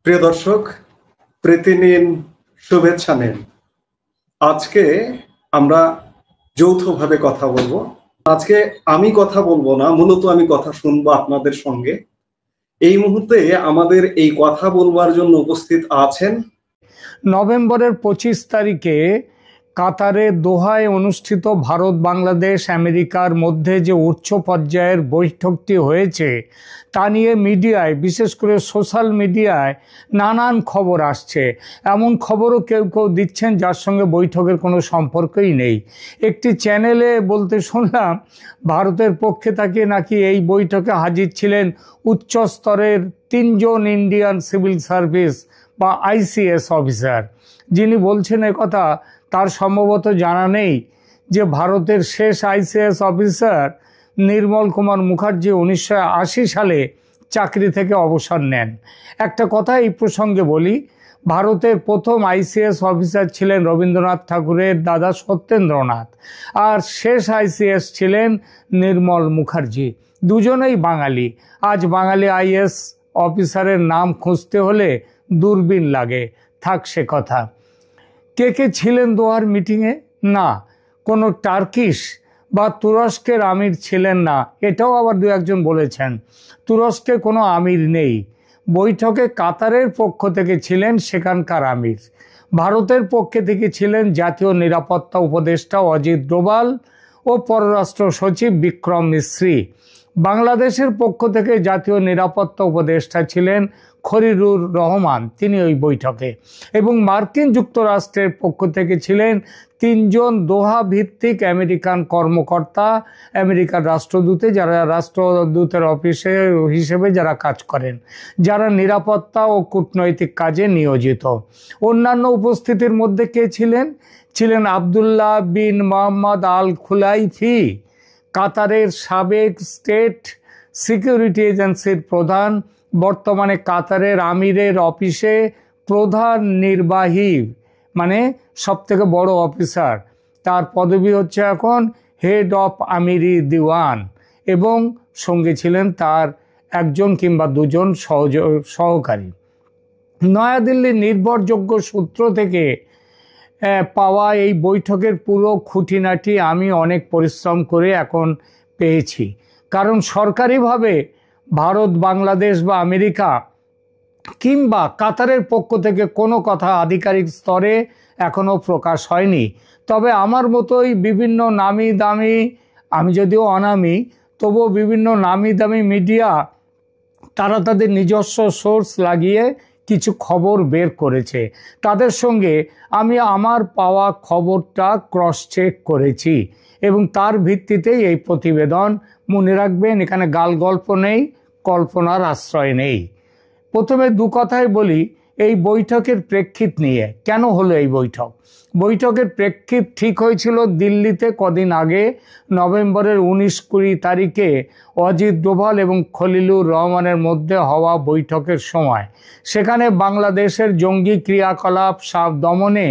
প্রিয় দর্শক, প্রীতি নিন, শুভেচ্ছা নিন। আজকে আমরা যৌথভাবে কথা বলবো। আজকে আমি কথা বলবো না, মূলত আমি কথা শুনবো আপনাদের সঙ্গে। এই মুহূর্তে আমাদের এই কথা বলবার জন্য উপস্থিত আছেন নভেম্বরের 25 তারিখে কাতারের দোহায় অনুষ্ঠিত ভারত, বাংলাদেশ, আমেরিকার মধ্যে যে উচ্চ পর্যায়ের বৈঠকটি হয়েছে তা নিয়ে মিডিয়ায়, বিশেষ করে সোশ্যাল মিডিয়ায় নানান খবর আসছে। এমন খবরও কেউ কেউ দিচ্ছেন যার সঙ্গে বৈঠকের কোনো সম্পর্কই নেই। একটি চ্যানেলে বলতে শুনলাম ভারতের পক্ষে থেকে নাকি এই বৈঠকে হাজির ছিলেন উচ্চ স্তরের 3 জন ইন্ডিয়ান সিভিল সার্ভিস বা আইসিএস অফিসার। যিনি বলছেন কথা তার সম্ভবত জানা নেই যে ভারতের শেষ আইসিএস অফিসার নির্মল কুমার মুখার্জি 1980 সালে চাকরি থেকে অবসর নেন। একটা কথা এই প্রসঙ্গে বলি, ভারতের প্রথম আইসিএস অফিসার ছিলেন রবীন্দ্রনাথ ঠাকুরের দাদা সত্যেন্দ্রনাথ, আর শেষ আইসিএস ছিলেন নির্মল মুখার্জি। দুজনেই বাঙালি। আজ বাঙালি আইএস অফিসারের নাম খুঁজতে হলে দূরবীন লাগে। থাক সে কথা। কে কে ছিলেন দোহার মিটিংয়ে? না, কোনো টার্কিশ বা তুরস্কের আমির ছিলেন না, এটাও আবার দু একজন বলেছেন। তুরস্কে কোনো আমির নেই। বৈঠকে কাতারের পক্ষ থেকে ছিলেন সেখানকার আমির। ভারতের পক্ষে থেকে ছিলেন জাতীয় নিরাপত্তা উপদেষ্টা অজিত ডোভাল ও পররাষ্ট্র সচিব বিক্রম মিস্ত্রি। বাংলাদেশের পক্ষ থেকে জাতীয় নিরাপত্তা উপদেষ্টা ছিলেন খলিলুর রহমান, তিনি ওই বৈঠকে। এবং মার্কিন যুক্তরাষ্ট্রের পক্ষ থেকে ছিলেন 3 জন দোহা ভিত্তিক আমেরিকান কর্মকর্তা, আমেরিকার রাষ্ট্রদূতে, যারা রাষ্ট্রদূতের অফিসে হিসেবে যারা কাজ করেন, যারা নিরাপত্তা ও কূটনৈতিক কাজে নিয়োজিত। অন্যান্য উপস্থিতির মধ্যে কে ছিলেন? ছিলেন আবদুল্লাহ বিন মোহাম্মদ আল খুলাইফি, কাতারের সাবেক স্টেট সিকিউরিটি এজেন্সির প্রধান, বর্তমানে কাতারের আমিরের অফিসে প্রধান নির্বাহী, মানে সবথেকে বড় অফিসার। তার পদবি হচ্ছে এখন হেড অফ আমিরি দিওয়ান, এবং সঙ্গে ছিলেন তার 1 জন কিংবা 2 জন সহকারী। নয়াদিল্লির নির্ভরযোগ্য সূত্র থেকে পাওয়া এই বৈঠকের পুরো খুঁটিনাটি আমি অনেক পরিশ্রম করে এখন পেয়েছি। কারণ সরকারিভাবে ভারত, বাংলাদেশ বা আমেরিকা কিংবা কাতারের পক্ষ থেকে কোনো কথা আধিকারিক স্তরে এখনও প্রকাশ হয়নি। তবে আমার মতোই বিভিন্ন নামি দামি, আমি যদিও অনামি, তবুও বিভিন্ন নামি দামি মিডিয়া তারা তাদের নিজস্ব সোর্স লাগিয়ে কিছু খবর বের করেছে। তাদের সঙ্গে আমি আমার পাওয়া খবরটা ক্রস চেক করেছি এবং তার ভিত্তিতেই এই প্রতিবেদন। মনে রাখবেন, এখানে গাল গল্প নেই, কল্পনার আশ্রয় নেই। প্রথমে 2 কথাই বলি এই বৈঠকের প্রেক্ষিত নিয়ে। কেন হলো এই বৈঠক? বৈঠকের প্রেক্ষিত ঠিক হয়েছিল দিল্লিতে কদিন আগে, নভেম্বরের 19-20 তারিখে অজিত ডোভাল এবং খলিলুর রহমানের মধ্যে হওয়া বৈঠকের সময়। সেখানে বাংলাদেশের জঙ্গি ক্রিয়াকলাপ দমনে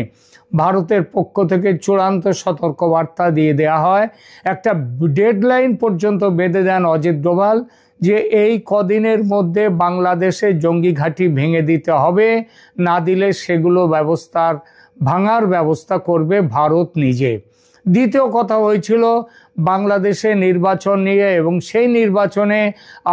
ভারতের পক্ষ থেকে চূড়ান্ত সতর্কবার্তা দিয়ে দেওয়া হয়। একটা ডেডলাইন পর্যন্ত বেঁধে দেন অজিত ডোভাল যে এই কদিনের মধ্যে বাংলাদেশে জঙ্গি ঘাঁটি ভেঙে দিতে হবে, না দিলে সেগুলো ভাঙার ব্যবস্থা করবে ভারত নিজে। দ্বিতীয় কথা হয়েছিল বাংলাদেশে নির্বাচন নিয়ে এবং সেই নির্বাচনে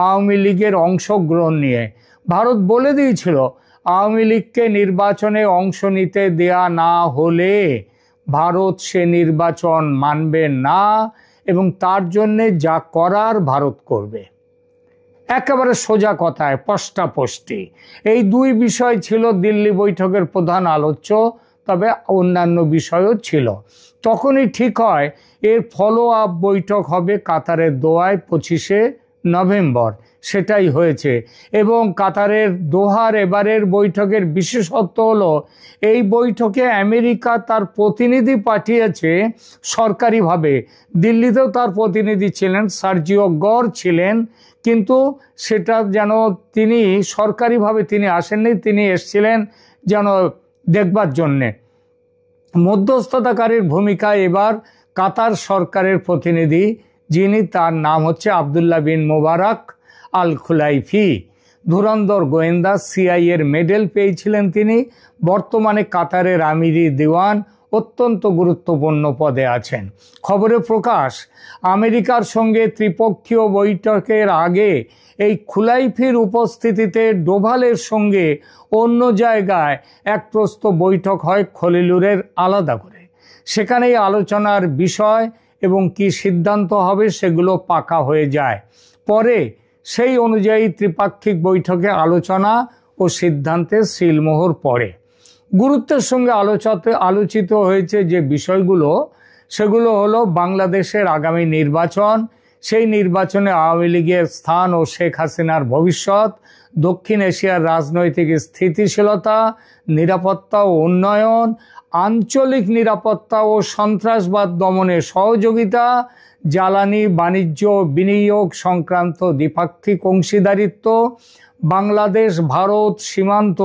আওয়ামী লীগের অংশগ্রহণ নিয়ে। ভারত বলে দিয়েছিল আওয়ামী লীগকে নির্বাচনে অংশ নিতে দেয়া না হলে ভারত সে নির্বাচন মানবে না এবং তার জন্যে যা করার ভারত করবে। একেবারে সোজা কথায় স্পষ্টাস্পষ্টি। এই 2 বিষয় ছিল দিল্লি বৈঠকের প্রধান আলোচ্য, তবে অন্যান্য বিষয়ও ছিল। তখনই ঠিক হয় এর ফলো আপ বৈঠক হবে কাতারের দোহায় 25শে নভেম্বর। সেটাই হয়েছে। এবং কাতারের দোহার এবারের বৈঠকের বিশেষত্ব হলো এই বৈঠকে আমেরিকা তার প্রতিনিধি পাঠিয়েছে সরকারিভাবে। দিল্লিতেও তার প্রতিনিধি ছিলেন, সার্জিও গর ছিলেন, কিন্তু সেটা যেন তিনি সরকারিভাবে তিনি আসেননি, তিনি এসেছিলেন যেন দেখবার জন্যে। মধ্যস্থতাকারীর ভূমিকায় এবার কাতার সরকারের প্রতিনিধি, যিনি, তার নাম হচ্ছে আবদুল্লাহ বিন মোবারক আল খুলাইফি। ধুরন্ধর গোয়েন্দা সিআইএর মেডেল পেয়েছিলেন তিনি। বর্তমানে কাতারের আমিরি দিওয়ান, অত্যন্ত গুরুত্বপূর্ণ পদে আছেন। খবরে প্রকাশ, আমেরিকার সঙ্গে ত্রিপক্ষীয় বৈঠকের আগে এই খুলাইফির উপস্থিতিতে ডোভালের সঙ্গে অন্য জায়গায় এক প্রস্থ বৈঠক হয় খলিলুরের আলাদা করে। সেখানেই আলোচনার বিষয় এবং কি সিদ্ধান্ত হবে সেগুলো পাকা হয়ে যায়। পরে সেই অনুযায়ী ত্রিপাক্ষিক বৈঠকে আলোচনা ও সিদ্ধান্তের সিলমোহর পড়ে। গুরুত্বের সঙ্গে আলোচিত হয়েছে যে বিষয়গুলো, সেগুলো হলো বাংলাদেশের আগামী নির্বাচন, সেই নির্বাচনে আওয়ামী লীগের স্থান ও শেখ হাসিনার ভবিষ্যৎ, দক্ষিণ এশিয়ার রাজনৈতিক স্থিতিশীলতা, নিরাপত্তা ও উন্নয়ন, আঞ্চলিক নিরাপত্তা ও সন্ত্রাসবাদ দমনে সহযোগিতা, জ্বালানি, বাণিজ্য, বিনিয়োগ সংক্রান্ত দ্বিপাক্ষিক অংশীদারিত্ব, বাংলাদেশ ভারত সীমান্ত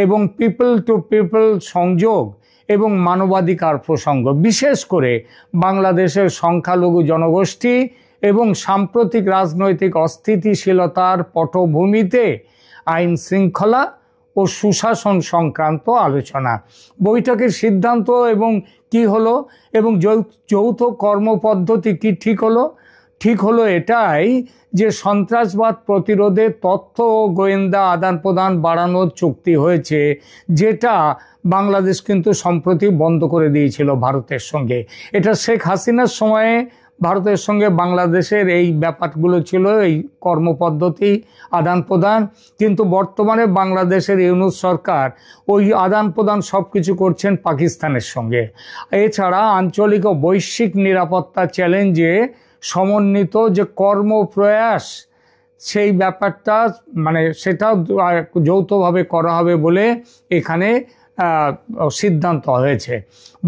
এবং পিপল টু পিপল সংযোগ এবং মানবাধিকার প্রসঙ্গ। বিশেষ করে বাংলাদেশের সংখ্যালঘু জনগোষ্ঠী এবং সাম্প্রতিক রাজনৈতিক অস্থিতিশীলতার পটভূমিতে আইন শৃঙ্খলা ও সুশাসন সংক্রান্ত আলোচনা। বৈঠকের সিদ্ধান্ত এবং কি হলো এবং যৌথ কর্মপদ্ধতি কি ঠিক হলো এটাই যে সন্ত্রাসবাদ প্রতিরোধে তথ্য ও গোয়েন্দা আদান প্রদান বাড়ানোর চুক্তি হয়েছে, যেটা বাংলাদেশ কিন্তু সম্প্রতি বন্ধ করে দিয়েছিল ভারতের সঙ্গে। এটা শেখ হাসিনার সময়ে ভারতের সঙ্গে বাংলাদেশের এই ব্যাপারগুলো ছিল, এই কর্মপদ্ধতি আদান প্রদান। কিন্তু বর্তমানে বাংলাদেশের ইউনূস সরকার ওই আদান প্রদান সব কিছু করছেন পাকিস্তানের সঙ্গে। এছাড়া আঞ্চলিক ও বৈশ্বিক নিরাপত্তা চ্যালেঞ্জে সমন্বিত যে কর্মপ্রয়াস, সেই ব্যাপারটা সেটাও যৌথভাবে করা হবে বলে এখানে সিদ্ধান্ত হয়েছে।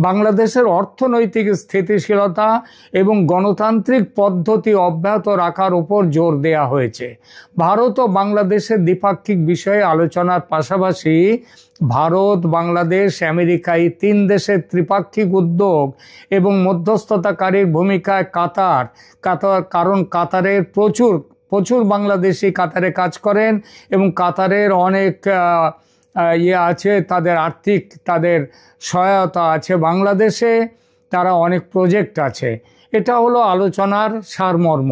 বাংলাদেশের অর্থনৈতিক স্থিতিশীলতা এবং গণতান্ত্রিক পদ্ধতি অব্যাহত রাখার উপর জোর দেওয়া হয়েছে। ভারত ও বাংলাদেশের দ্বিপাক্ষিক বিষয়ে আলোচনার পাশাপাশি ভারত, বাংলাদেশ, আমেরিকা এই তিন দেশের ত্রিপাক্ষিক উদ্যোগ এবং মধ্যস্থতাকারীর ভূমিকায় কারণ কাতারের প্রচুর বাংলাদেশি কাতারে কাজ করেন এবং কাতারের অনেক আছে, তাদের সহায়তা আছে বাংলাদেশে, তারা অনেক প্রজেক্ট আছে। এটা হলো আলোচনার সারমর্ম।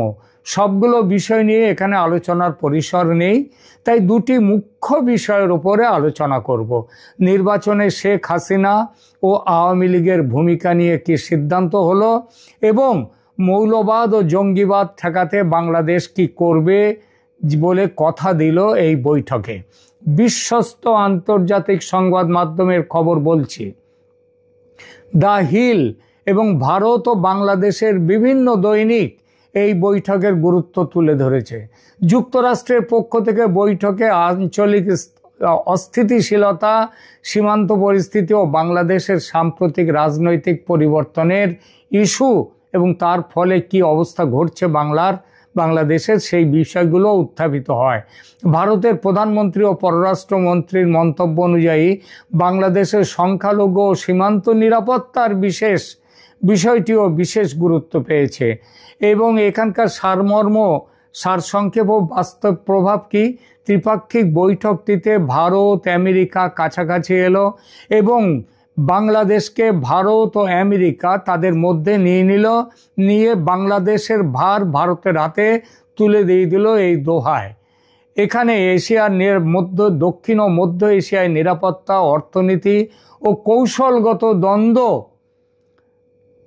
সবগুলো বিষয় নিয়ে এখানে আলোচনার পরিসর নেই, তাই দুটি মুখ্য বিষয়ের উপরে আলোচনা করব। নির্বাচনে শেখ হাসিনা ও আওয়ামী লীগের ভূমিকা নিয়ে কি সিদ্ধান্ত হলো এবং মৌলবাদ ও জঙ্গিবাদ ঠেকাতে বাংলাদেশ কি করবে বলে কথা দিল এই বৈঠকে। বিশ্বস্ত আন্তর্জাতিক সংবাদ মাধ্যমের খবর বলছি, দ্য হিল এবং ভারত ও বাংলাদেশের বিভিন্ন দৈনিক এই বৈঠকের গুরুত্ব তুলে ধরেছে। যুক্তরাষ্ট্রের পক্ষ থেকে বৈঠকে আঞ্চলিক অস্থিতিশীলতা, সীমান্ত পরিস্থিতি ও বাংলাদেশের সাম্প্রতিক রাজনৈতিক পরিবর্তনের ইস্যু এবং তার ফলে কি অবস্থা ঘটছে বাংলাদেশের, সেই বিষয়গুলো উত্থাপিত হয়। ভারতের প্রধানমন্ত্রী ও পররাষ্ট্রমন্ত্রীর মন্তব্য অনুযায়ী বাংলাদেশের সংখ্যালঘু ও সীমান্ত নিরাপত্তার বিষয়টিও বিশেষ গুরুত্ব পেয়েছে এবং এখানকার সারসংক্ষেপ ও বাস্তব প্রভাব কি। ত্রিপাক্ষিক বৈঠকটিতে ভারত, আমেরিকা কাছাকাছি এলো এবং বাংলাদেশকে ভারত ও আমেরিকা তাদের মধ্যে নিয়ে বাংলাদেশের ভার ভারতের হাতে তুলে দিয়ে দিল এই দোহায়। এখানে দক্ষিণ ও মধ্য এশিয়ায় নিরাপত্তা, অর্থনীতি ও কৌশলগত দ্বন্দ্ব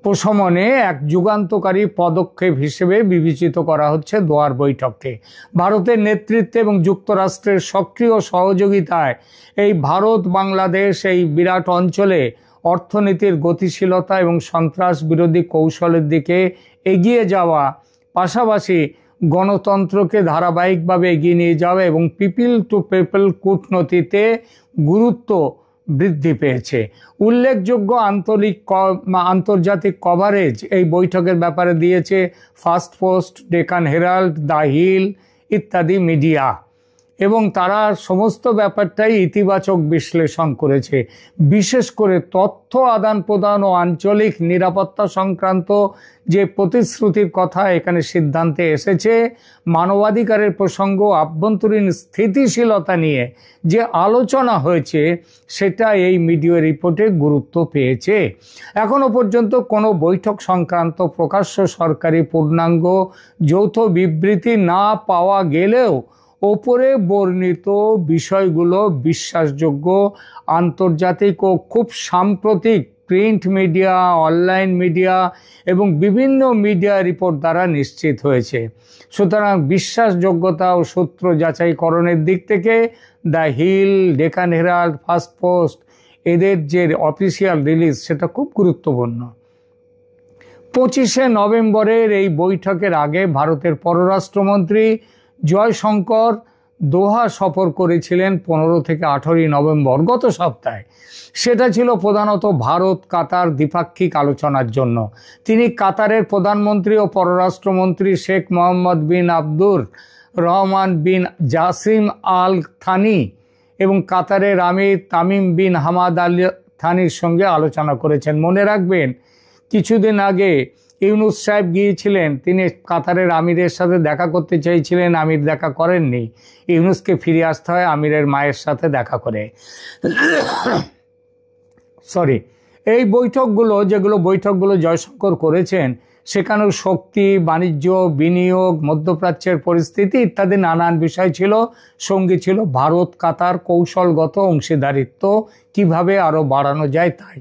প্রশমনে এক যুগান্তকারী পদক্ষেপ হিসেবে বিবেচিত করা হচ্ছে দোহার বৈঠককে। ভারতের নেতৃত্বে এবং যুক্তরাষ্ট্রের সক্রিয় সহযোগিতায় এই ভারত বাংলাদেশ এই বিরাট অঞ্চলে অর্থনীতির গতিশীলতা এবং সন্ত্রাস বিরোধী কৌশলের দিকে এগিয়ে যাওয়া, পাশাপাশি গণতন্ত্রকে ধারাবাহিকভাবে এগিয়ে নিয়ে যাওয়া এবং পিপল টু পিপল কূটনীতিতে গুরুত্ব বৃদ্ধি পেয়েছে। উল্লেখযোগ্য আন্তর্জাতিক কভারেজ এই বৈঠকের ব্যাপারে দিয়েছে Firstpost, Deccan Herald, the Hill ইত্যাদি মিডিয়া। এবং তারা সমস্ত ব্যাপারটাই ইতিবাচক বিশ্লেষণ করেছে। বিশেষ করে তথ্য আদান প্রদান ও আঞ্চলিক নিরাপত্তা সংক্রান্ত যে প্রতিশ্রুতির কথা এখানে সিদ্ধান্তে এসেছে, মানবাধিকারের প্রসঙ্গ, আভ্যন্তরীণ স্থিতিশীলতা নিয়ে যে আলোচনা হয়েছে সেটা এই মিডিয়া রিপোর্টে গুরুত্ব পেয়েছে। এখনো পর্যন্ত কোনো বৈঠক সংক্রান্ত প্রকাশ্য সরকারি পূর্ণাঙ্গ যৌথ বিবৃতি না পাওয়া গেলেও ওপরে বর্ণিত বিষয়গুলো বিশ্বাসযোগ্য, আন্তর্জাতিক ও খুব সাম্প্রতিক প্রিন্ট মিডিয়া, অনলাইন মিডিয়া এবং বিভিন্ন মিডিয়া রিপোর্ট দ্বারা নিশ্চিত হয়েছে। সুতরাং বিশ্বাসযোগ্যতা ও সূত্র যাচাইকরণের দিক থেকে the Hill, Deccan Herald, Firstpost এদের যে অফিসিয়াল রিলিজ সেটা খুব গুরুত্বপূর্ণ। 25শে নভেম্বরের এই বৈঠকের আগে ভারতের পররাষ্ট্রমন্ত্রী জয়শঙ্কর দোহা সফর করেছিলেন 15 থেকে 18 নভেম্বর, গত সপ্তাহে। সেটা ছিল প্রধানত ভারত কাতার দ্বিপাক্ষিক আলোচনার জন্য। তিনি কাতারের প্রধানমন্ত্রী ও পররাষ্ট্রমন্ত্রী শেখ মোহাম্মদ বিন আব্দুর রহমান বিন জাসিম আল থানি এবং কাতারের আমির তামিম বিন হামাদ আল থানির সঙ্গে আলোচনা করেছেন। মনে রাখবেন, কিছুদিন আগে ইউনুস সাহেব গিয়েছিলেন, তিনি কাতারের আমিরের সাথে দেখা করতে চেয়েছিলেন, আমির দেখা করেননি। ইউনুসকে ফিরে আসতে হয় আমিরের মায়ের সাথে দেখা করে। এই বৈঠকগুলো জয়শঙ্কর করেছেন, সেখানেও শক্তি, বাণিজ্য, বিনিয়োগ, মধ্যপ্রাচ্যের পরিস্থিতি ইত্যাদি নানান বিষয় ছিল। সঙ্গে ছিল ভারত কাতার কৌশলগত অংশীদারিত্ব কিভাবে আরও বাড়ানো যায় তাই।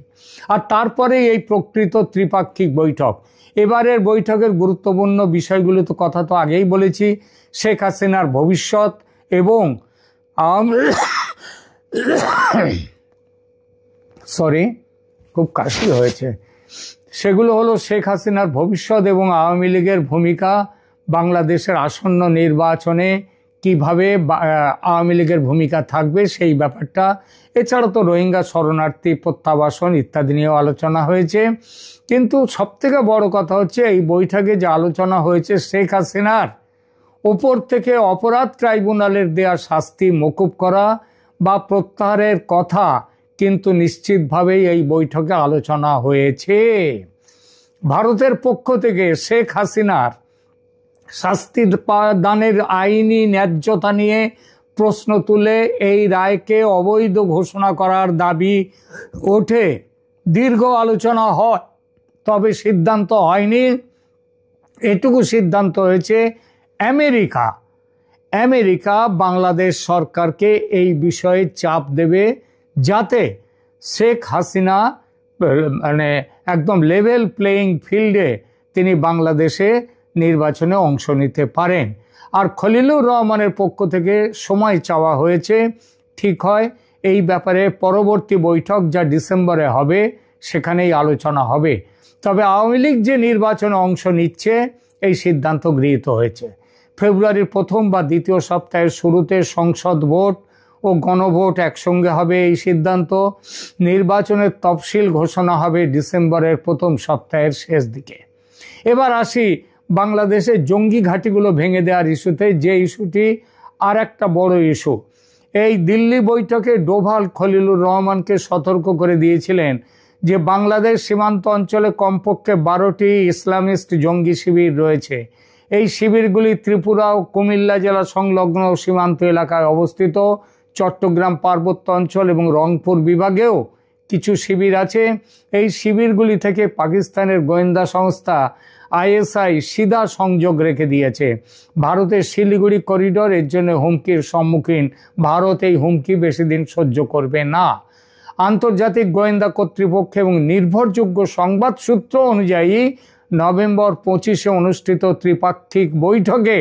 আর তারপরে এই প্রকৃত ত্রিপাক্ষিক বৈঠক। এবারের বৈঠকের গুরুত্বপূর্ণ বিষয়গুলো তো কথা তো আগেই বলেছি, শেখ হাসিনার ভবিষ্যৎ এবং খুব কাশি হয়েছে। সেগুলো হলো শেখ হাসিনার ভবিষ্যৎ এবং আওয়ামী লীগের ভূমিকা, বাংলাদেশের আসন্ন নির্বাচনে কিভাবে আওয়ামী লীগের ভূমিকা থাকবে সেই ব্যাপারটা। এছাড়া তো রোহিঙ্গা শরণার্থী প্রত্যাবাসন ইত্যাদি নিয়েও আলোচনা হয়েছে। কিন্তু সবথেকে বড় কথা হচ্ছে এই বৈঠকে যে আলোচনা হয়েছে শেখ হাসিনার ওপর থেকে অপরাধ ট্রাইব্যুনালের দেয়া শাস্তি মকুব করা বা প্রত্যাহারের কথা কিন্তু নিশ্চিতভাবেই এই বৈঠকে আলোচনা হয়েছে। ভারতের পক্ষ থেকে শেখ হাসিনার শাস্তি দানের আইনি ন্যায্যতা নিয়ে প্রশ্ন তুলে এই রায়কে অবৈধ ঘোষণা করার দাবি ওঠে। দীর্ঘ আলোচনা হয়, তবে সিদ্ধান্ত হয়নি। এটুকু সিদ্ধান্ত হয়েছে আমেরিকা বাংলাদেশ সরকারকে এই বিষয়ে চাপ দেবে, যাতে শেখ হাসিনা একদম লেভেল প্লেয়িং ফিল্ডে তিনি বাংলাদেশে নির্বাচনে অংশ নিতে পারেন। আর খলিলুর রহমানের পক্ষ থেকে সময় চাওয়া হয়েছে। ঠিক হয় এই ব্যাপারে পরবর্তী বৈঠক যা ডিসেম্বরে হবে সেখানেই আলোচনা হবে। তবে আওয়ামী লীগ যে নির্বাচনে অংশ নিচ্ছে এই সিদ্ধান্ত গৃহীত হয়েছে। ফেব্রুয়ারির প্রথম বা দ্বিতীয় সপ্তাহের শুরুতে সংসদ ভোট ও গণভোট একসঙ্গে হবে এই সিদ্ধান্ত। নির্বাচনের তফসিল ঘোষণা হবে ডিসেম্বরের প্রথম সপ্তাহের শেষ দিকে। এবার আসি বাংলাদেশের জঙ্গি ঘাঁটিগুলো ভেঙে দেওয়ার ইস্যুতে, যে ইস্যুটি আর একটা বড় ইস্যু। এই দিল্লি বৈঠকে ডোভাল খলিলুর রহমানকে সতর্ক করে দিয়েছিলেন যে বাংলাদেশ সীমান্ত অঞ্চলে কমপক্ষে 12টি ইসলামিস্ট জঙ্গি শিবির রয়েছে। এই শিবিরগুলি ত্রিপুরা ও কুমিল্লা জেলা সংলগ্ন সীমান্ত এলাকায় অবস্থিত। চট্টগ্রাম পার্বত্য অঞ্চল এবং রংপুর বিভাগেও কিছু শিবির আছে। এই শিবিরগুলি থেকে পাকিস্তানের গোয়েন্দা সংস্থা ISI সিধা সংযোগ রেখে দিয়েছে। ভারতের শিলিগুড়ি করিডোর এর জন্য হুমকির সম্মুখীন। ভারত এই হুমকি বেশি দিন সহ্য করবে না। আন্তর্জাতিক গোয়েন্দা কর্তৃপক্ষ এবং নির্ভরযোগ্য সংবাদ সূত্র অনুযায়ী নভেম্বর 25-এ অনুষ্ঠিত ত্রিপাক্ষিক বৈঠকে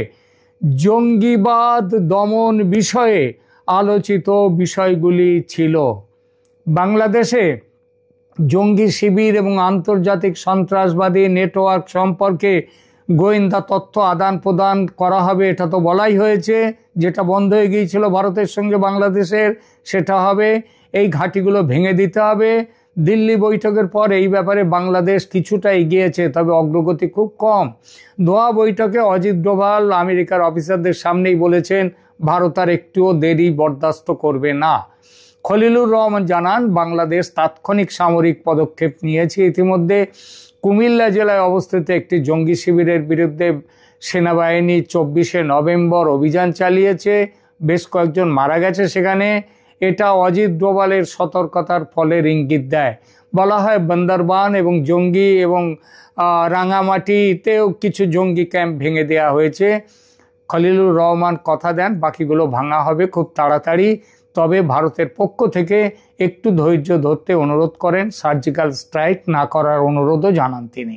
জঙ্গিবাদ দমন বিষয়ে আলোচিত বিষয়গুলি ছিল। বাংলাদেশে জঙ্গি শিবির এবং আন্তর্জাতিক সন্ত্রাসবাদী নেটওয়ার্ক সম্পর্কে গোয়েন্দা তথ্য আদান প্রদান করা হবে, এটা তো বলাই হয়েছে। যেটা বন্ধ হয়ে গিয়েছিল ভারতের সঙ্গে বাংলাদেশের, সেটা হবে। এই ঘাঁটিগুলো ভেঙে দিতে হবে। দিল্লি বৈঠকের পর এই ব্যাপারে বাংলাদেশ কিছুটা এগিয়েছে, তবে অগ্রগতি খুব কম। দোহা বৈঠকে অজিত ডোভাল আমেরিকার অফিসারদের সামনেই বলেছেন ভারত আর একটুও দেরি বরদাস্ত করবে না। খলিলুর রহমান জানান, বাংলাদেশ তাৎক্ষণিক সামরিক পদক্ষেপ নিয়েছে। ইতিমধ্যে কুমিল্লা জেলায় অবস্থিত একটি জঙ্গি শিবিরের বিরুদ্ধে সেনাবাহিনী 24শে নভেম্বর অভিযান চালিয়েছে, বেশ কয়েকজন মারা গেছে সেখানে। এটা অজিত ডোভালের সতর্কতার ফলের ইঙ্গিত দেয়। বলা হয় বান্দরবান এবং জঙ্গি এবং রাঙামাটিতেও কিছু জঙ্গি ক্যাম্প ভেঙে দেওয়া হয়েছে। খলিলুর রহমান কথা দেন বাকিগুলো ভাঙা হবে খুব তাড়াতাড়ি, তবে ভারতের পক্ষ থেকে একটু ধৈর্য ধরতে অনুরোধ করেন, সার্জিক্যাল স্ট্রাইক না করার অনুরোধও জানান তিনি।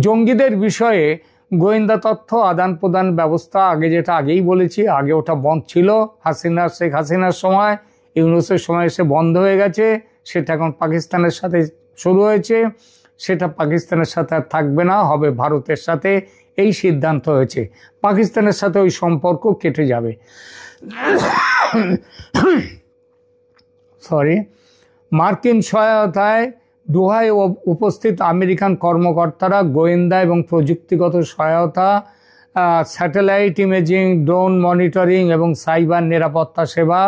জঙ্গিদের বিষয়ে গোয়েন্দা তথ্য আদান প্রদান ব্যবস্থা আগে যেটা আগেই বলেছি, আগে ওটা বন্ধ ছিল শেখ হাসিনার সময়, ইউনূসের সময় এসে বন্ধ হয়ে গেছে। সেটা এখন পাকিস্তানের সাথে শুরু হয়েছে, সেটা পাকিস্তানের সাথে আর থাকবে না, হবে ভারতের সাথে, এই সিদ্ধান্ত হয়েছে। পাকিস্তানের সাথে ওই সম্পর্ক কেটে যাবে। মার্কিন সহায়তায় দোহায় উপস্থিত আমেরিকান কর্মকর্তারা গোয়েন্দা এবং প্রযুক্তিগত সহায়তা, স্যাটেলাইট ইমেজিং, ড্রোন মনিটরিং এবং সাইবার নিরাপত্তা সেবা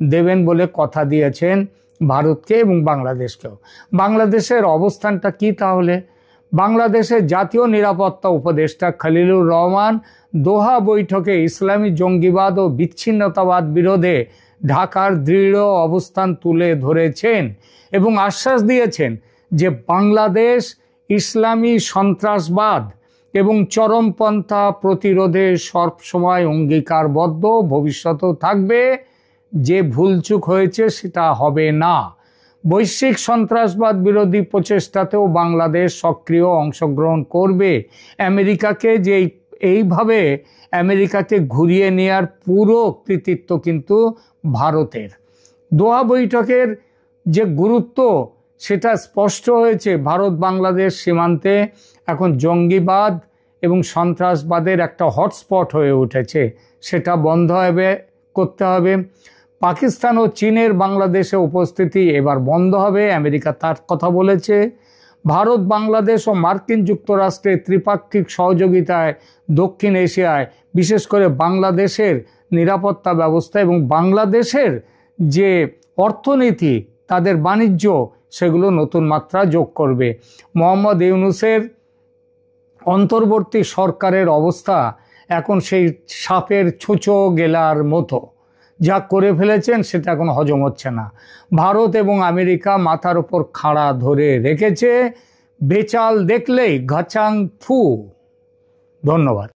দেবেন বলে কথা দিয়েছেন ভারতকে এবং বাংলাদেশকেও। বাংলাদেশের অবস্থানটা কি তাহলে? বাংলাদেশের জাতীয় নিরাপত্তা উপদেষ্টা খলিলুর রহমান দোহা বৈঠকে ইসলামী জঙ্গিবাদ ও বিচ্ছিন্নতাবাদ বিরোধে ঢাকার দৃঢ় অবস্থান তুলে ধরেছেন এবং আশ্বাস দিয়েছেন যে বাংলাদেশ ইসলামী সন্ত্রাসবাদ এবং চরমপন্থা প্রতিরোধে সবসময় অঙ্গীকারবদ্ধ, ভবিষ্যতেও থাকবে। যে ভুলচুক হয়েছে সেটা হবে না। বৈশ্বিক সন্ত্রাসবাদ বিরোধী প্রচেষ্টাতেও বাংলাদেশ সক্রিয় অংশগ্রহণ করবে। আমেরিকাকে যে এইভাবে আমেরিকাকে ঘুরিয়ে নেওয়ার পুরো কৃতিত্ব কিন্তু ভারতের। দোহা বৈঠকের যে গুরুত্ব সেটা স্পষ্ট হয়েছে। ভারত বাংলাদেশ সীমান্তে এখন জঙ্গিবাদ এবং সন্ত্রাসবাদের একটা হটস্পট হয়ে উঠেছে, সেটা বন্ধ করতে হবে। পাকিস্তান ও চীনের বাংলাদেশে উপস্থিতি এবার বন্ধ হবে, আমেরিকা তার কথা বলেছে। ভারত, বাংলাদেশ ও মার্কিন যুক্তরাষ্ট্রের ত্রিপাক্ষিক সহযোগিতায় দক্ষিণ এশিয়ায় বিশেষ করে বাংলাদেশের নিরাপত্তা ব্যবস্থা এবং বাংলাদেশের যে অর্থনীতি, তাদের বাণিজ্য, সেগুলো নতুন মাত্রা যোগ করবে। মোহাম্মদ ইউনূসের অন্তর্বর্তী সরকারের অবস্থা এখন সেই সাপের ছুঁচো গেলার মতো, যা করে ফেলেছেন সেটা এখন হজম হচ্ছে না। ভারত এবং আমেরিকা মাথার উপর খাড়া ধরে রেখেছে, বেচাল দেখলেই ঘাচাং ফু। ধন্যবাদ।